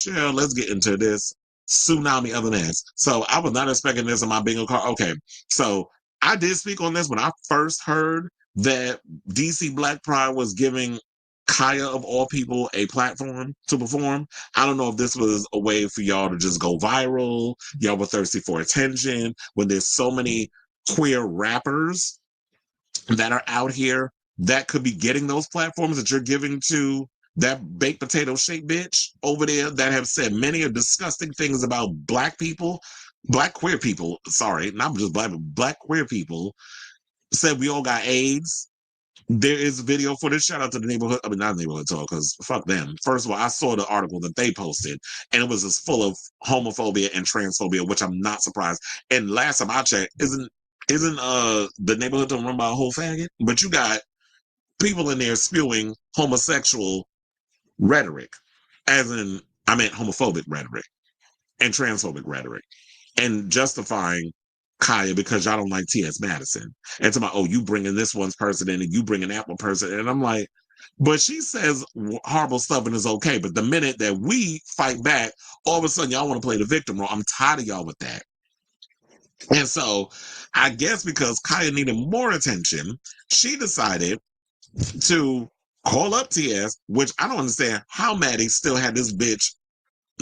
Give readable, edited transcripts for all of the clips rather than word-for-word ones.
chill, let's get into this tsunami of an ass. So I was not expecting this in my bingo card. Okay, so I did speak on this when I first heard that DC Black Pride was giving Khia of all people a platform to perform. I don't know if this was a way for y'all to just go viral. Y'all were thirsty for attention when there's so many queer rappers that are out here that could be getting those platforms that you're giving to that baked potato shaped bitch over there that have said many of disgusting things about black people, black queer people, sorry, not just black, but black queer people, said we all got AIDS. There is video footage. Shout out to the neighborhood. I mean, not neighborhood talk, because fuck them. First of all, I saw the article that they posted, and it was just full of homophobia and transphobia, which I'm not surprised. And last time I checked, isn't the neighborhood don't run by a whole faggot? But you got people in there spewing homosexual rhetoric, as in I meant homophobic rhetoric and transphobic rhetoric, and justifying Khia because y'all don't like T.S. Madison. And to my, oh, you bringing this one's person in and you bringing that one person in. And I'm like, but she says horrible stuff and is okay. But the minute that we fight back, all of a sudden y'all want to play the victim role. I'm tired of y'all with that. And so I guess because Khia needed more attention, she decided to call up TS, which I don't understand how Maddie still had this bitch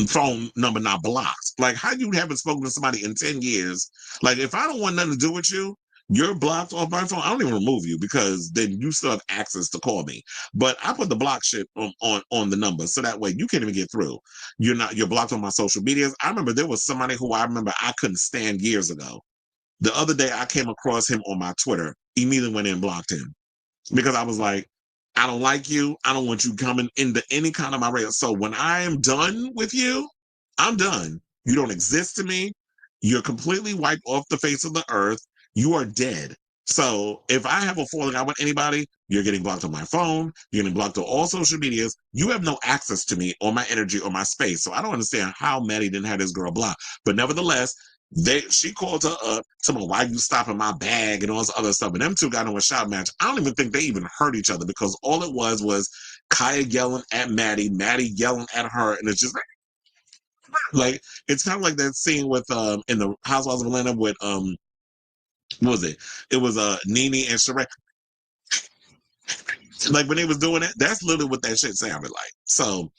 phone number not blocked. Like, how you haven't spoken to somebody in 10 years? Like, if I don't want nothing to do with you, you're blocked off my phone. I don't even remove you because then you still have access to call me. But I put the block shit on the number so that way you can't even get through. You're blocked on my social medias. I remember there was somebody who I remember I couldn't stand years ago. The other day I came across him on my Twitter, immediately went in and blocked him because I was like, I don't like you. I don't want you coming into any kind of my radar. So when I am done with you, I'm done. You don't exist to me. You're completely wiped off the face of the earth. You are dead. So if I have a falling out with anybody, you're getting blocked on my phone. You're getting blocked on all social medias. You have no access to me or my energy or my space. So I don't understand how Maddie didn't have this girl blocked. But nevertheless, she called her up, telling her, why you stopping my bag and all this other stuff. And them two got into a shout match. I don't even think they even hurt each other because all it was Khia yelling at Maddie, Maddie yelling at her, and it's just like it's kind of like that scene with in the Housewives of Atlanta with what was it? It was Nene and Sheree. Like when they was doing it, that's literally what that shit sounded like. So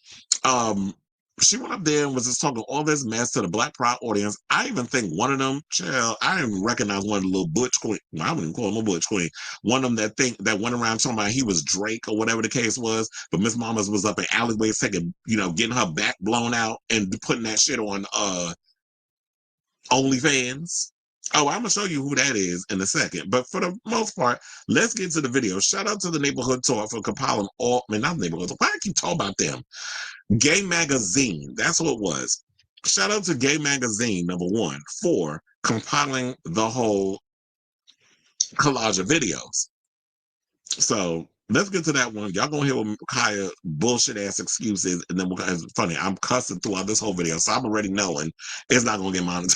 she went up there and was just talking all this mess to the Black Pride audience. I even think one of them, child, I didn't recognize one of the little butch queen. Well, I wouldn't call him a butch queen. One of them that went around talking about he was Drake or whatever the case was. But Miss Mamas was up in alleyways taking, getting her back blown out and putting that shit on OnlyFans. Oh, I'm gonna show you who that is in a second. But for the most part, let's get to the video. Shout out to the Neighborhood Talk for compiling all. I mean, not Neighborhood Talk. Why I keep talking about them? Gay Magazine. That's what it was. Shout out to Gay Magazine, number one, for compiling the whole collage of videos. So let's get to that one. Y'all gonna hear what Khia bullshit ass excuses, and then it's funny. I'm cussing throughout this whole video, so I'm already knowing it's not gonna get monetized.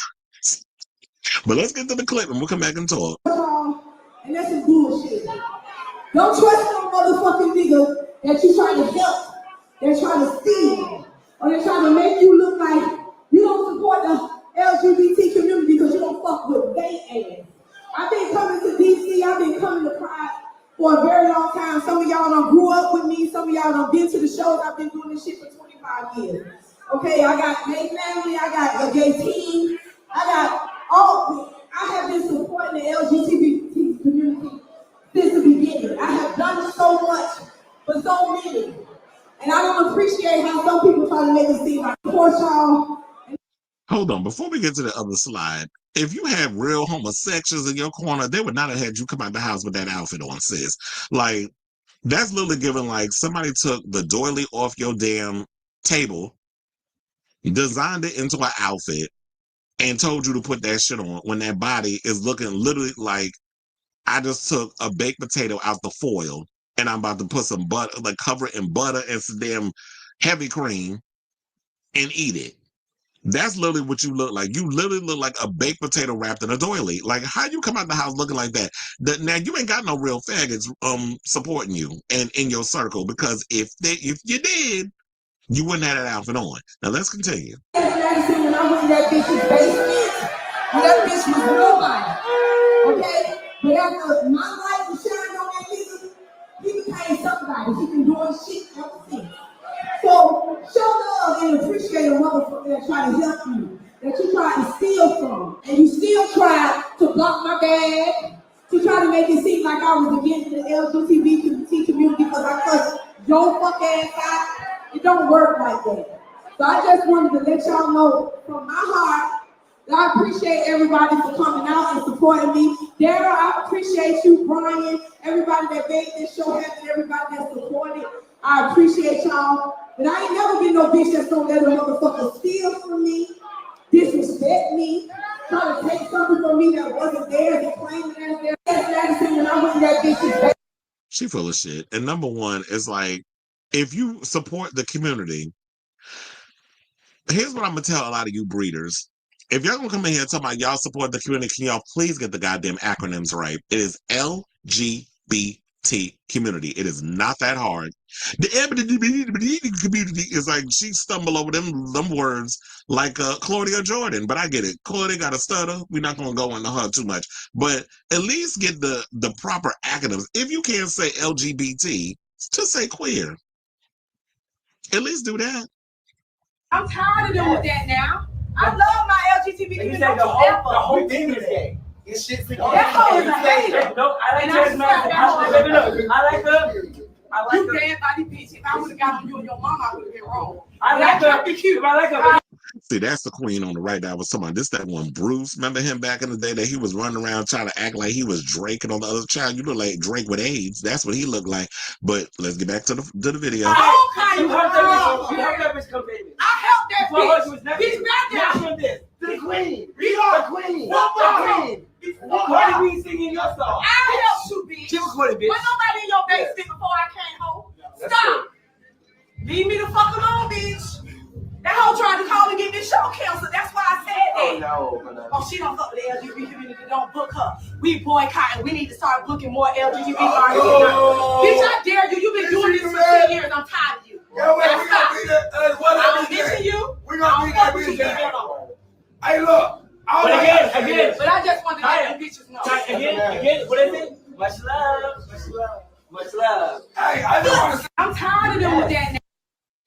But let's get to the clip and we'll come back and talk. And that's some bullshit. Don't trust no motherfucking nigga that you trying to help. They're trying to steal. Or they're trying to make you look like you don't support the LGBT community because you don't fuck with gay ass. I've been coming to DC, I've been coming to Pride for a very long time. Some of y'all done grew up with me, some of y'all done been to the shows. I've been doing this shit for 25 years. Okay, I got gay family, I got a gay team, I have been supporting the LGBT community since the beginning. I have done so much for so many. And I don't appreciate how some people try to make it seem like poor y'all. Hold on, before we get to the other slide, if you had real homosexuals in your corner, they would not have had you come out the house with that outfit on, sis. Like, that's literally giving like somebody took the doily off your damn table, designed it into an outfit, and told you to put that shit on when that body is looking literally like I just took a baked potato out the foil and I'm about to put some butter, like cover it in butter and some damn heavy cream and eat it. That's literally what you look like. You literally look like a baked potato wrapped in a doily. Like, how you come out the house looking like that? Now you ain't got no real faggots supporting you and in your circle, because if you did, You wouldn't have that outfit on. Now let's continue. Madison, when I went in that bitch's basement, that bitch was nobody. Okay? But after my light was shining on that nigga, he became somebody. He been doing shit ever since. So show love and appreciate a motherfucker that try to help you, that you try to steal from, and you still try to block my bag, to try to make it seem like I was against the LGBT community because I cussed your fuck ass out. It don't work like that. So I just wanted to let y'all know from my heart that I appreciate everybody for coming out and supporting me. Daryl, I appreciate you, Brian, everybody that made this show happen, everybody that supported. I appreciate y'all. But I ain't never been no bitch that's gonna let a motherfucker steal from me, disrespect me, try to take something from me that wasn't theirs and claim it as theirs. Madison, when I went in that bitch's She full of shit. And number one is like, if you support the community, here's what I'm gonna tell a lot of you breeders. If y'all gonna come in here and talk about y'all support the community, can y'all please get the goddamn acronyms right? It is LGBT community. It is not that hard. The LGBT community is like she stumbled over them words like Claudia Jordan, but I get it. Claudia got a stutter. We're not gonna go into her too much, but at least get the proper acronyms. If you can't say LGBT, just say queer. At least do that. I'm tired of doing that now. I love my LGBT. You said the whole thing is gay. This shit's the That hoe is a hater. No, I like Madison. I like her. You bad body bitch. If I would have got on you and your mom, I would have been wrong. I like her. Cute. I like her. See, that's the queen on the right that I was talking about. This that one, Bruce. Remember him back in the day that he was running around trying to act like he was Drake, and on the other child, you look like Drake with AIDS. That's what he looked like. But let's get back to the video. You helped that bitch come baby. I helped that bitch. He's back there. The queen. The queen. The queen. Cardi B singing your song. I helped you, bitch. She recorded, bitch. Was nobody in your basement before I came home? Stop. Leave me the fuck alone, bitch. That hoe tried to call and get this show canceled. That's why I said that. Oh, no. Oh, she don't fuck with the LGBT community. Don't book her. We boycotting. We need to start booking more LGBT artists. Bitch, I dare you. You've been doing this for 10 years. I'm tired of you. I'm missing you. We're going to be that. Hey, look. But again. But I just want to let you bitches know. Again, what is it? Much love. Hey, I just want to say. I'm tired of them with that now.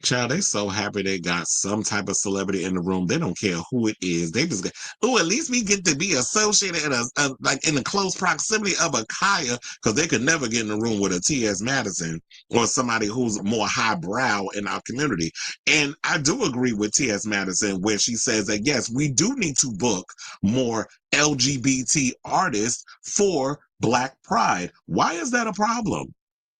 Child, they so happy they got some type of celebrity in the room. They don't care who it is. They just go, at least we get to be associated in like in the close proximity of a Khia, because they could never get in the room with a T.S. Madison or somebody who's more highbrow in our community. And I do agree with T.S. Madison where she says that, yes, we do need to book more LGBT artists for Black Pride. Why is that a problem?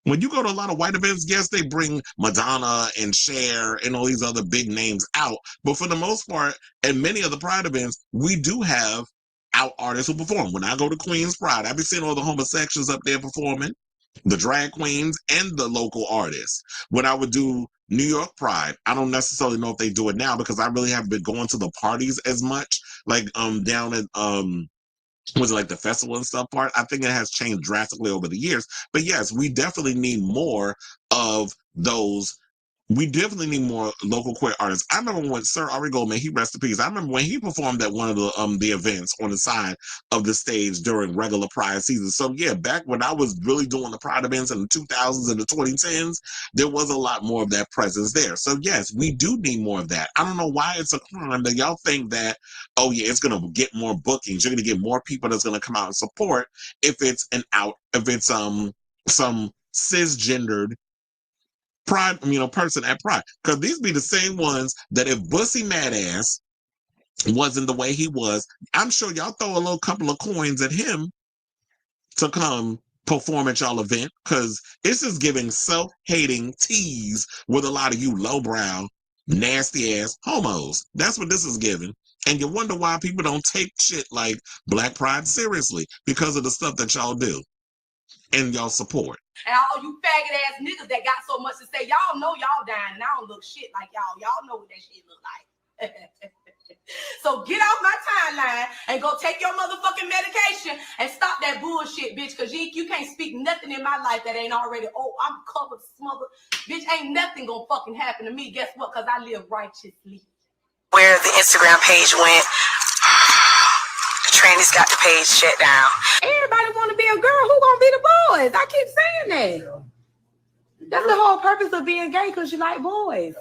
When you go to a lot of white events, yes, they bring Madonna and Cher and all these other big names out. But for the most part, at many of the Pride events, we do have out artists who perform. When I go to Queen's Pride, I be seeing all the homosexuals up there performing, the drag queens and the local artists. When I would do New York Pride, I don't necessarily know if they do it now because I really haven't been going to the parties as much. Like down at was it like the festival and stuff part? I think it has changed drastically over the years. But yes, we definitely need more of those. We definitely need more local queer artists. I remember when Sir Ari Goldman, he rest in peace. I remember when he performed at one of the events on the side of the stage during regular Pride season. So yeah, back when I was really doing the Pride events in the 2000s and the 2010s, there was a lot more of that presence there. So yes, we do need more of that. I don't know why it's a crime that y'all think that, oh yeah, it's gonna get more bookings. You're gonna get more people that's gonna come out and support if it's some cisgendered Pride, person at Pride. Because these be the same ones that if Bussy Madass wasn't the way he was, I'm sure y'all throw a little couple of coins at him to come perform at y'all event, because this is giving self-hating tease with a lot of you lowbrow, nasty-ass homos. That's what this is giving. And you wonder why people don't take shit like Black Pride seriously, because of the stuff that y'all do and y'all support. And all you faggot ass niggas that got so much to say, y'all know y'all dying and I don't look shit like y'all. Y'all know what that shit look like. So get off my timeline and go take your motherfucking medication and stop that bullshit, bitch, because you can't speak nothing in my life that ain't already, I'm covered, smothered. Bitch, ain't nothing gonna fucking happen to me. Guess what? Because I live righteously. Where the Instagram page went, the trannies got the page shut down. Everybody want to be a girl. Who gonna be the boys? I keep saying that. That's the whole purpose of being gay, because you like boys.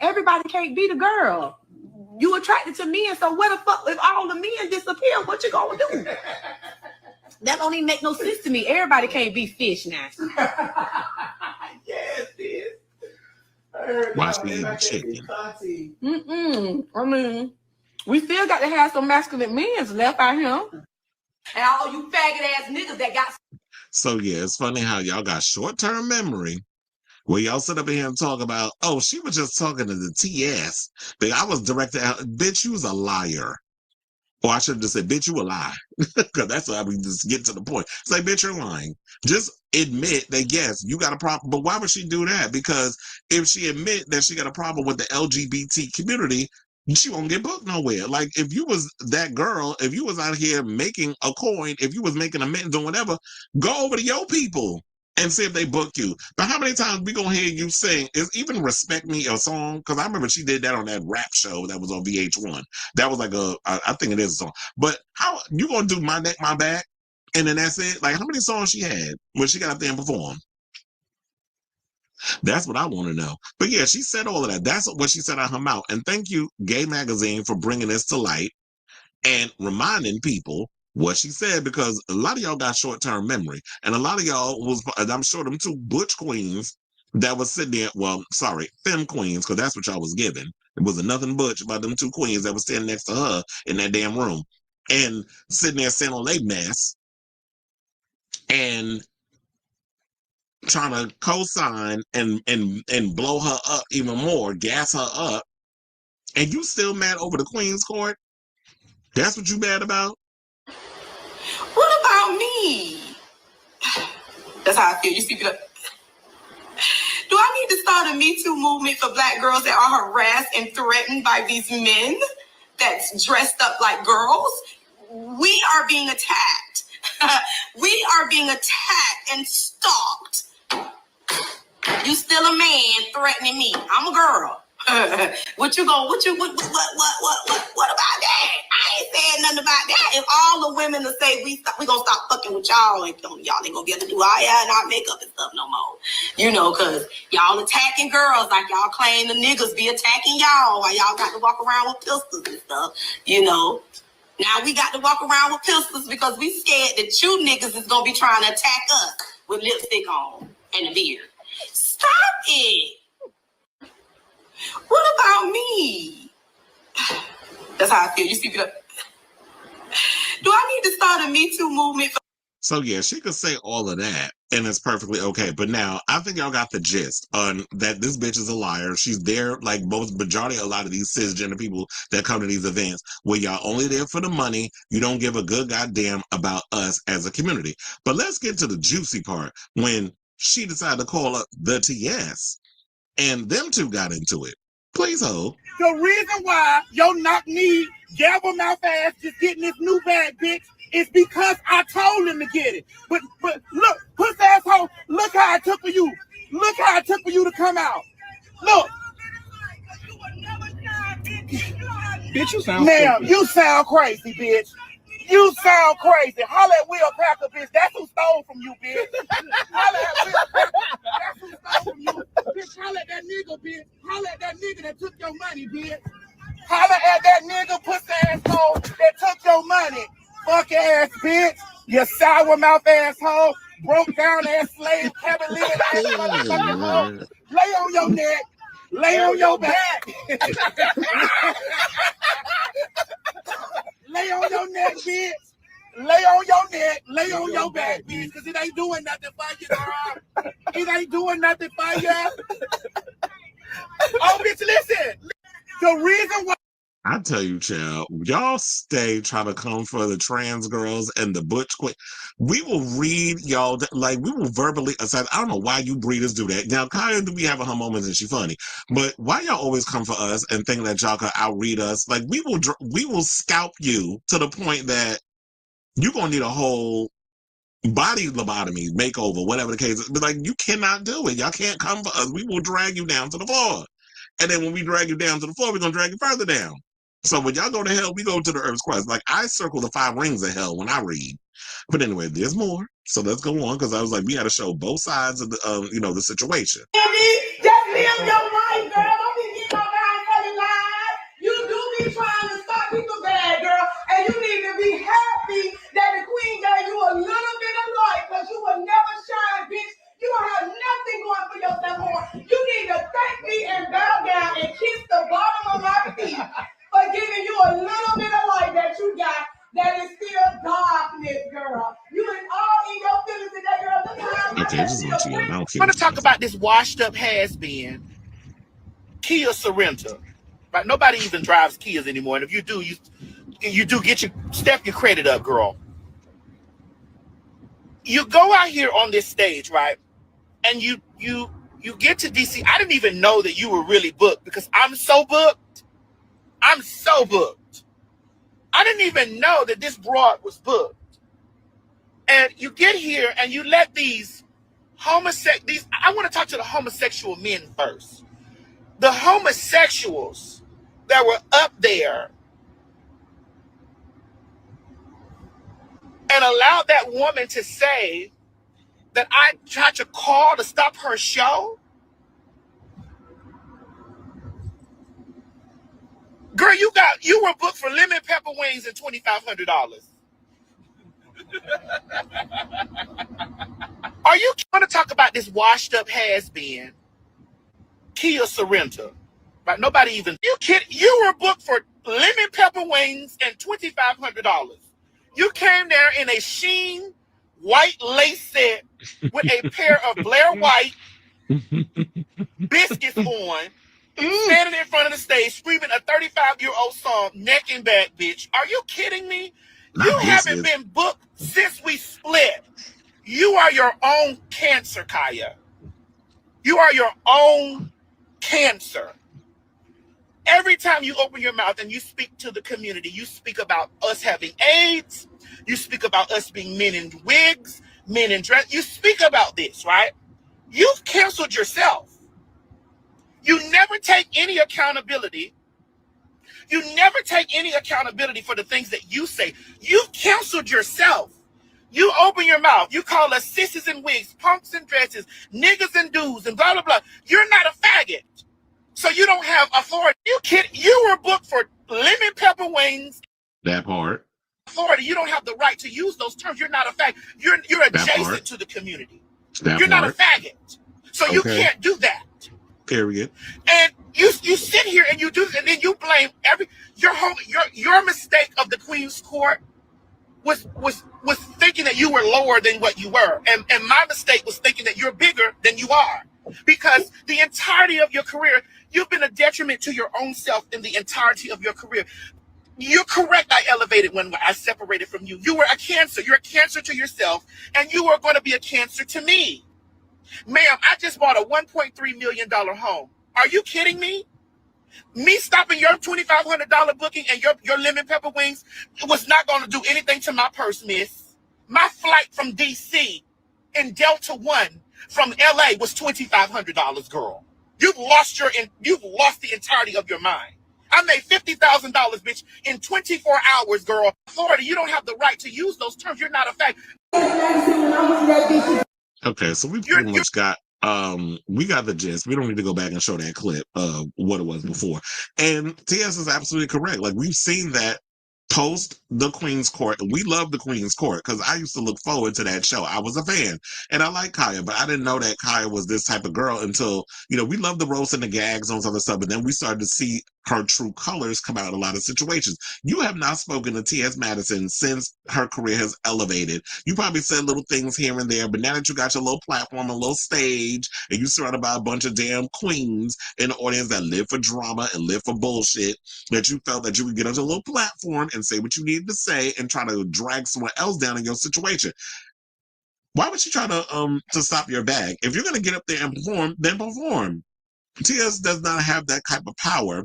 Everybody can't be the girl. You attracted to men, so what the fuck, if all the men disappear, what you gonna do? That don't even make no sense to me. Everybody can't be fish now. Yes, sis. Watch me eat chicken. I mean, we still got to have some masculine men left out here. And all you faggot ass niggas that got. So yeah, it's funny how y'all got short-term memory. Where y'all sit up here and talk about, oh, she was just talking to the TS. But I was directed out, bitch, you was a liar. Or I should have just said, bitch, you a lie. Because that's how we just get to the point. Say, bitch, you're lying. Just admit that, yes, you got a problem. But why would she do that? Because if she admit that she got a problem with the LGBT community, she won't get booked nowhere. Like, if you was that girl, if you was out here making a coin, if you was making amends or whatever, go over to your people and see if they book you. But how many times we gonna hear you sing, is even Respect Me a song? Because I remember she did that on that rap show that was on VH1. That was like I think it is a song. But how you gonna do My Neck, My Back, and then that's it? Like, how many songs she had when she got up there and performed? That's what I want to know. But yeah, she said all of that. That's what she said out her mouth. And thank you, Gay Magazine, for bringing this to light and reminding people what she said, because a lot of y'all got short-term memory, and a lot of y'all was, and I'm sure them two butch queens that was sitting there, well, sorry, femme queens, because that's what y'all was giving. It was nothing butch about them two queens that was standing next to her in that damn room and sitting there saying all they mess and trying to co-sign and blow her up even more, gas her up, and you still mad over the Queen's Court? That's what you mad about? What about me? That's how I feel. You speak it up. Do I need to start a Me Too movement for Black girls that are harassed and threatened by these men that's dressed up like girls? We are being attacked. We are being attacked and stalked. You still a man threatening me. I'm a girl. What about that? I ain't saying nothing about that. If all the women to say we gonna stop fucking with y'all and y'all ain't gonna be able to do our hair and our makeup and stuff no more. You know, cause y'all attacking girls like y'all claim the niggas be attacking y'all while y'all got to walk around with pistols and stuff. You know. Now we got to walk around with pistols because we scared that you niggas is gonna be trying to attack us with lipstick on and a beard. Stop it. What about me? That's how I feel. You speak it up. Do I need to start a Me Too movement? So yeah, she could say all of that, and it's perfectly okay. But now, I think y'all got the gist on that this bitch is a liar. She's there, like most majority, a lot of these cisgender people that come to these events, where y'all only there for the money. You don't give a good goddamn about us as a community. But let's get to the juicy part, when she decided to call up the TS, and them two got into it. Please hold. The reason why your knock-knee, gavel-mouth ass just getting this new bag, bitch, is because I told him to get it. But look, puss asshole, look how it took for you. Look how it took for you to come out. Look. Bitch, you sound Now, stupid. you sound crazy, bitch. You sound crazy. Holla at Will Packer, bitch. That's who stole from you, bitch. Holla at Will Packer. That's who stole from you. Bitch, holla at that nigga, bitch. Holla at that nigga that took your money, bitch. Holla at that nigga, pussy asshole, that took your money. Fuck ass, bitch. You sour mouth asshole. Broke down ass slave, cavalier ass motherfucking hoe. Lay on your neck. Lay on your back. Lay on your neck, bitch. Lay on your neck. Lay on your back, bitch. Because it ain't doing nothing for you, girl. It ain't doing nothing for you. Oh, bitch, listen. The reason why. I tell you, child, y'all stay trying to come for the trans girls and the butch queen. We will read y'all, like, we will verbally assign. I don't know why you breeders do that. Now, Khia do be having her moments and she funny, but why y'all always come for us and think that y'all can outread us? Like, we will scalp you to the point that you're going to need a whole body lobotomy, makeover, whatever the case is. But, like, you cannot do it. Y'all can't come for us. We will drag you down to the floor. And then when we drag you down to the floor, we're going to drag you further down. So when y'all go to hell, we go to the earth's crust. Like, I circle the 5 rings of hell when I read. But anyway, there's more. So let's go on, because I was like, we got to show both sides of the, the situation. Just live your life, girl. Don't be getting on behind telling lies. You do be trying to stop people bad, girl. And you need to be happy that the queen gave you a little bit of life, because you will never shine, bitch. You don't have nothing going for yourself more. You need to thank me and bow down and kiss the bottom of my feet for giving you a little bit of life that you got that is still darkness, girl. You is all in your feelings today, girl. Look how Okay, this is what you I don't care. I'm going to talk about this washed up has-been, Khia Sorrento. Right? Nobody even drives Kias anymore. And if you do, you do get step your credit up, girl. You go out here on this stage, right? And you get to DC. I didn't even know that you were really booked, because I'm so booked. I'm so booked. I didn't even know that this broad was booked. And you get here and you let these I want to talk to the homosexual men first. The homosexuals that were up there and allowed that woman to say that I tried to call to stop her show. Girl, you were booked for lemon pepper wings and $2,500. Are you going to talk about this washed up has-been, Khia Sorrento? Right? Nobody even. You were booked for lemon pepper wings and $2,500. You came there in a sheen white lace set with a pair of Blair White biscuits on, standing in front of the stage screaming a 35-year-old song, neck and back, bitch. Are you kidding me? You haven't been booked since we split. You are your own cancer, Khia. You are your own cancer. Every time you open your mouth and you speak to the community, you speak about us having AIDS. You speak about us being men in wigs, men in dress. You speak about this, right? You've canceled yourself. You never take any accountability. You never take any accountability for the things that you say. You've canceled yourself. You open your mouth. You call us sissies and wigs, punks and dresses, niggas and dudes, and blah, blah, blah. You're not a faggot. So you don't have authority. You were booked for lemon pepper wings. That part. Authority. You don't have the right to use those terms. You're not a faggot. You're adjacent to the community. You're not a faggot. So you can't do that. Period. And you sit here and you do this, and then you blame your mistake of the Queen's Court was thinking that you were lower than what you were. And my mistake was thinking that you're bigger than you are. Because the entirety of your career, you've been a detriment to your own self in the entirety of your career. You're correct. I elevated when I separated from you. You were a cancer. You're a cancer to yourself, and you are going to be a cancer to me. Ma'am, I just bought a $1.3 million home. Are you kidding me? Me stopping your $2,500 booking and your lemon pepper wings was not going to do anything to my purse, miss. My flight from D.C. in Delta One from L.A. was $2,500, girl. You've lost the entirety of your mind. I made $50,000, bitch, in 24 hours, girl. Authority, you don't have the right to use those terms. You're not a fact. Okay, so we pretty much got we got the gist. We don't need to go back and show that clip of what it was before. And TS is absolutely correct. Like, we've seen that post the Queen's Court. We love the Queen's Court because I used to look forward to that show. I was a fan and I like Khia, but I didn't know that Khia was this type of girl until, we love the roast and the gags on some other stuff, but then we started to see her true colors come out in a lot of situations. You have not spoken to T.S. Madison since her career has elevated. You probably said little things here and there, but now that you got your little platform, a little stage, and you surrounded by a bunch of damn queens in the audience that live for drama and live for bullshit, that you felt that you would get on a little platform and say what you needed to say and try to drag someone else down in your situation. Why would you try to stop your bag? If you're gonna get up there and perform, then perform. T.S. does not have that type of power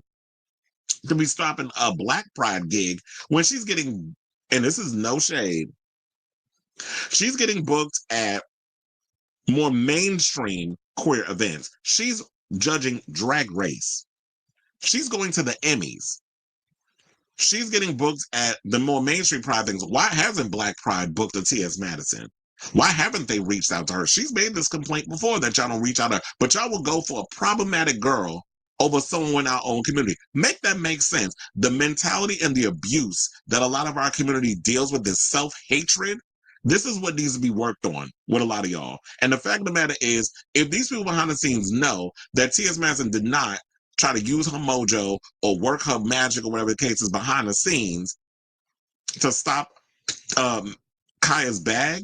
to be stopping a Black Pride gig when she's getting, and this is no shade, she's getting booked at more mainstream queer events. She's judging Drag Race. She's going to the Emmys. She's getting booked at the more mainstream Pride things. Why hasn't Black Pride booked a T.S. Madison? Why haven't they reached out to her? She's made this complaint before that y'all don't reach out to her, but y'all will go for a problematic girl over someone in our own community. Make that make sense. The mentality and the abuse that a lot of our community deals with, this self-hatred, this is what needs to be worked on with a lot of y'all. And the fact of the matter is, if these people behind the scenes know that T.S. Madison did not try to use her mojo or work her magic or whatever the case is behind the scenes to stop Khia's bag,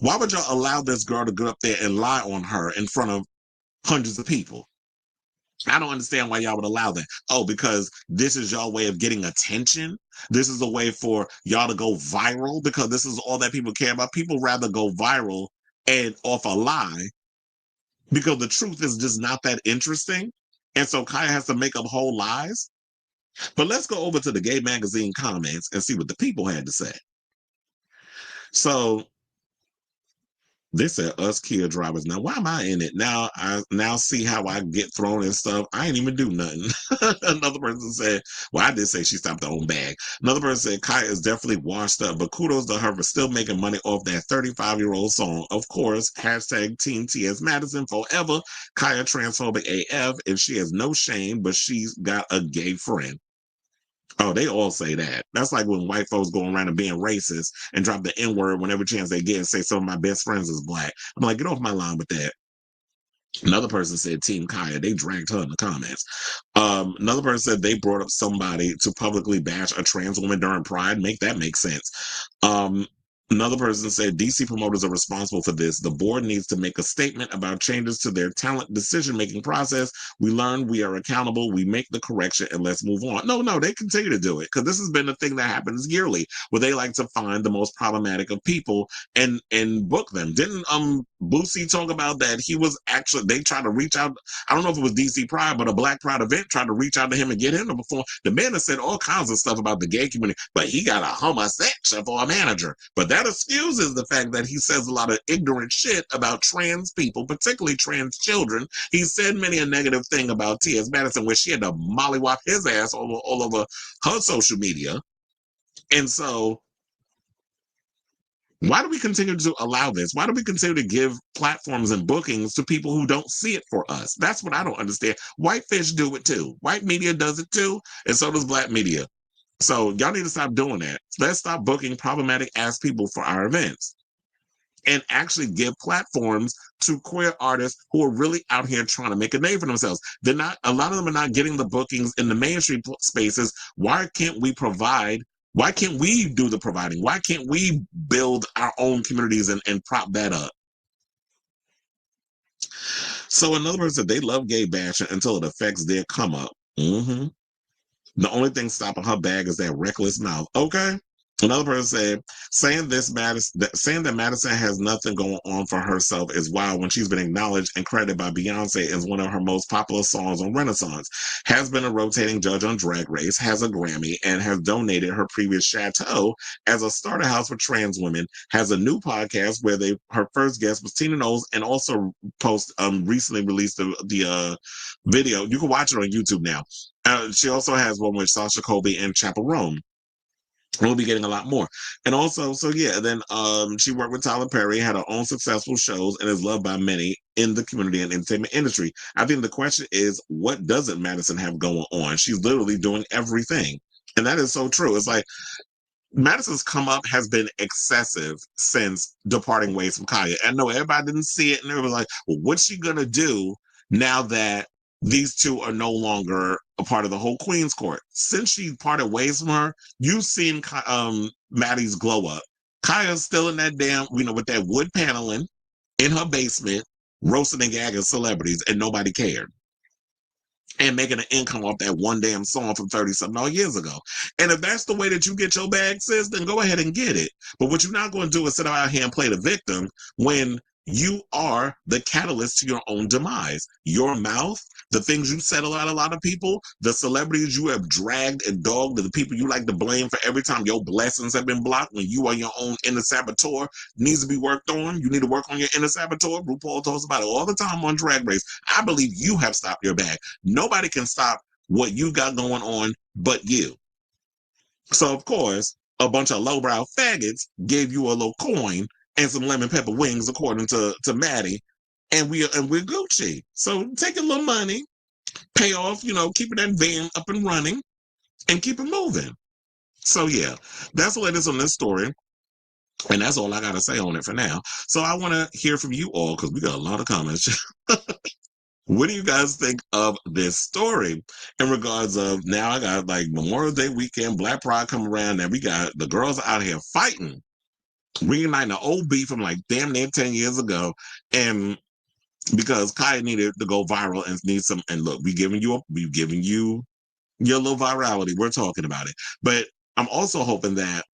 why would y'all allow this girl to get up there and lie on her in front of hundreds of people? I don't understand why y'all would allow that. Oh, because this is y'all way of getting attention? This is a way for y'all to go viral because this is all that people care about? People rather go viral and off a lie because the truth is just not that interesting. And so Khia has to make up whole lies. But let's go over to the Gay Magazine comments and see what the people had to say. So they said, us Kia drivers. Now, why am I in it? Now I see how I get thrown and stuff. I ain't even do nothing. Another person said, well, I did say she stopped her own bag. Another person said, Khia is definitely washed up, but kudos to her for still making money off that 35-year-old song. Of course, hashtag Team T.S. Madison forever. Khia transphobic AF, and she has no shame, but she's got a gay friend. Oh, they all say that. That's like when white folks go around and being racist and drop the N-word whenever chance they get and say some of my best friends is Black. I'm like, get off my line with that. Another person said Team Khia. They dragged her in the comments. Another person said they brought up somebody to publicly bash a trans woman during Pride. Make that make sense. Another person said DC promoters are responsible for this. The board needs to make a statement about changes to their talent decision-making process. We learn we are accountable. We make the correction and let's move on. No, they continue to do it because this has been a thing that happens yearly where they like to find the most problematic of people and book them. Didn't Boosie talk about that? He was actually, they tried to reach out. I don't know if it was DC Pride, but a Black Pride event tried to reach out to him and get him to perform. The man has said all kinds of stuff about the gay community, but he got a homosexual for a manager. But that excuses the fact that he says a lot of ignorant shit about trans people, particularly trans children. He said many a negative thing about T.S. Madison where she had to mollywop his ass all over her social media. And so why do we continue to allow this? Why do we continue to give platforms and bookings to people who don't see it for us? That's what I don't understand. White fish do it too. White media does it too, and so does Black media. So y'all need to stop doing that. Let's stop booking problematic ass people for our events and actually give platforms to queer artists who are really out here trying to make a name for themselves. They're not, a lot of them are not getting the bookings in the mainstream spaces. Why can't we provide? Why can't we do the providing? Why can't we build our own communities and prop that up? So in other words, that they love gay bashing until it affects their come up. Mm-hmm. The only thing stopping her bag is that reckless mouth. Okay. Another person said, saying that Madison has nothing going on for herself is wild when she's been acknowledged and credited by Beyonce as one of her most popular songs on Renaissance, has been a rotating judge on Drag Race, has a Grammy, and has donated her previous chateau as a starter house for trans women, has a new podcast where her first guest was Tina Knowles, and also recently released the video. You can watch it on YouTube now. She also has one with Sasha Colby and Chappell Roan. We'll be getting a lot more. And also, then she worked with Tyler Perry, had her own successful shows, and is loved by many in the community and entertainment industry. I think the question is, what doesn't Madison have going on? She's literally doing everything. And that is so true. It's like, Madison's come up has been excessive since departing ways from Khia. And no, everybody didn't see it, and they were like, well, what's she gonna do now that these two are no longer a part of the whole Queen's Court? Since she parted ways from her, you've seen Maddie's glow up. Khia's still in that damn, with that wood paneling in her basement, roasting and gagging celebrities, and nobody cared. And making an income off that one damn song from 30-something years ago. And if that's the way that you get your bag, sis, then go ahead and get it. But what you're not going to do is sit out here and play the victim when you are the catalyst to your own demise. Your mouth, the things you said about a lot of people, the celebrities you have dragged and dogged, the people you like to blame for every time your blessings have been blocked when you are your own inner saboteur, needs to be worked on. You need to work on your inner saboteur. RuPaul talks about it all the time on Drag Race. I believe you have stopped your bag. Nobody can stop what you got going on but you. So, of course, a bunch of lowbrow faggots gave you a little coin and some lemon pepper wings, according to Maddie, and we're Gucci. So take a little money, pay off, keeping that van up and running, and keep it moving. So yeah, that's the latest on this story, and that's all I gotta say on it for now. So I want to hear from you all because we got a lot of comments. What do you guys think of this story in regards of now I got like Memorial Day weekend, Black Pride coming around, and we got the girls out here fighting, reuniting an old beef from like damn near 10 years ago, and because Khia needed to go viral and need some, and look, we giving you your little virality. We're talking about it. But I'm also hoping that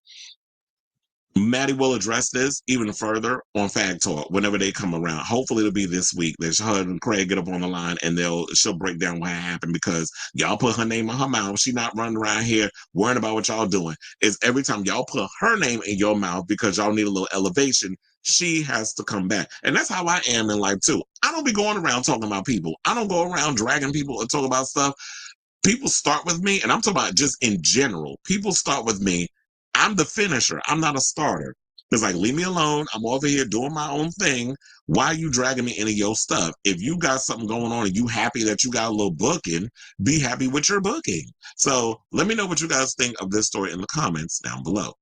Maddie will address this even further on Fag Talk whenever they come around. Hopefully it'll be this week that her and Craig get up on the line and she'll break down what happened, because y'all put her name in her mouth. She's not running around here worrying about what y'all doing. It's every time y'all put her name in your mouth because y'all need a little elevation, she has to come back. And that's how I am in life too. I don't be going around talking about people. I don't go around dragging people or talk about stuff. People start with me, and I'm talking about just in general. People start with me. I'm the finisher. I'm not a starter. It's like, leave me alone. I'm over here doing my own thing. Why are you dragging me into your stuff? If you got something going on and you happy that you got a little booking, be happy with your booking. So let me know what you guys think of this story in the comments down below.